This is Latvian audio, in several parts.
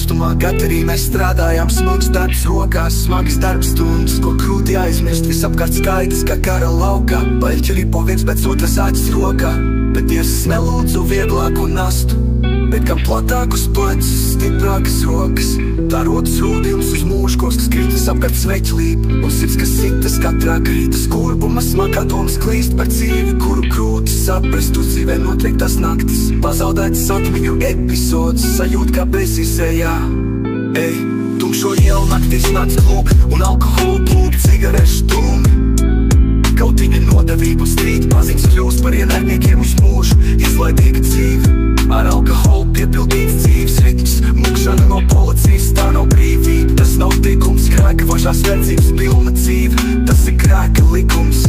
augstumā, kad arī mēs strādājām. Smags darbs rokās, smagas darbstundas, ko grūti aizmirst. Visapkārt skaidrs, kā kara laukā. Baļķi ripo viens pēc otras acis rokā, bet Dievs nelūdzu vieglāku nastu, bet kam platākus plecis, stiprākas rokas. Tā rodas rūdījums uz mūžu, kas kritas apkārt sveķlība, un sirds, kas sitas katrā krīta skurbuma, smagā domas klīst par dzīvi, kuru grūti saprast. Uz dzīvē noteiktas naktis, pazaudētas atmiņu epizodes, sajūt kā bezizējā. Ej, tumšo ielu naktīs nāca lūk, un alkoholu plūk, cigarešu dūmi. Kautiņa nodevība un strīd paziņas kļūst par ienaidniekiem uz mūžu. Izlaidīga dzīve, ar alkoholu piepildīts dzīves ritms, mukšana no policijas, tā nav brīvība. Tas nav tikums, grēka važās verdzības pilna dzīve, tas ir grēka likums.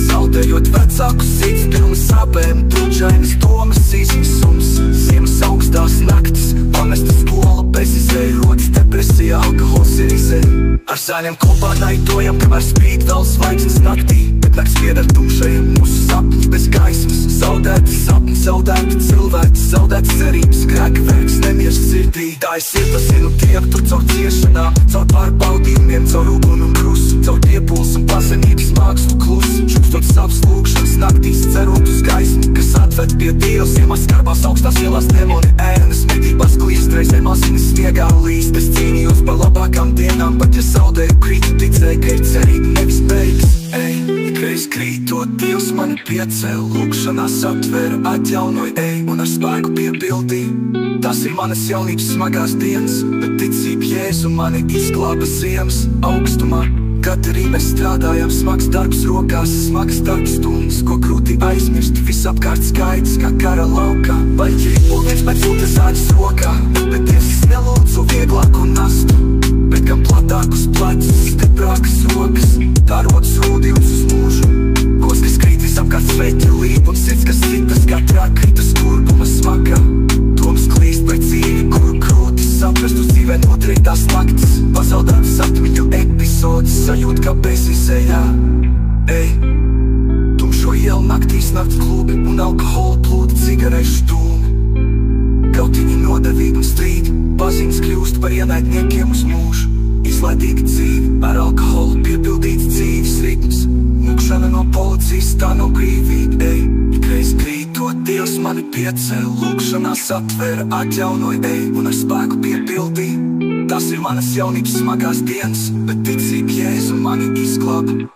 Zaudējot vecākus sīts, pilnas sāpēm, trūčainas domas, izmisums. Ziemas augstās naktis, pamesta skola, bezizēja, rodas depresija, alkohols ir izēja. Ar sēniem kopā naidojam, kamēr spīd vēl zvaigznes naktī, bet nakts pieder tumšajiem, mūsu sapnis bez gaismas. Zaudēti sapni, zaudēti cilvēki, zaudēti cerības, grēka vergs nemiers sirdī. Tā es iepazinu Dievu tur caur ciešanām, caur pārbaudījumiem, caur uguni un krusu, caur piepuls un pazemības mākslu klusu. Šūkstot savas lūkšanas naktīs, cerot uz gaismu, kas atved pie Dievs. Ziemās skarbās augstās ielās demoni ēnas, medībās klīst, reizēm asinis sniegā līst. Es cīnījos par labākām dienām, pat ja zaudēju krītu, ticēju, ka ir cerība, nevis beigas. Ej, ikreiz krītot, Dievs mani piecēl, lūkšanās aptvēra, atjaunoja, ej, un ar spēku piepildīja. Tas ir manas jaunības smagās dienas, bet ticība Jēzu mani izglāba ziemas augstumā. Kad arī mēs strādājām, smags darbs rokās, smagas darbstundas, ko grūti aizmirst. Visapkārt skaidrs, kā kara laukā. Baļķi ripo viens pēc otras acis rokā, bet Dievs nelūdzu vieglāku nastu, bet kam platākus plecis, stiprākas rokas. Tā rodas rūdījums uz mūžu, kos, kas krīt visapkārt sveķelība, un sirds, kas sitas katrā krita skurbuma smagā. Domas klīst par dzīvi, kuru grūti saprast. Uz dzīvē notriktās naktis, pazaudētas atmiņu epizodes, sajūt kā bezizējā. Ej, tumšo ielu naktīs nakts klubi, un alkoholu plūda, cigarešu dūmi. Kautiņa nodevība un strīd, paziņas kļūst par ienaidniekiem uz mūžu. Izlaidīga dzīve, ar alkoholu piepildīts dzīves ritms, mukšana no policijas, tā nav brīvība. Ej, ikreiz krītot, Dievs mani piecēl, lūkšanās aptvēra, atjaunoja, ej, un ar spēku piepildīja. Tas ir manas jaunības smagās dienas, bet ticība Jēzu mani izglāba.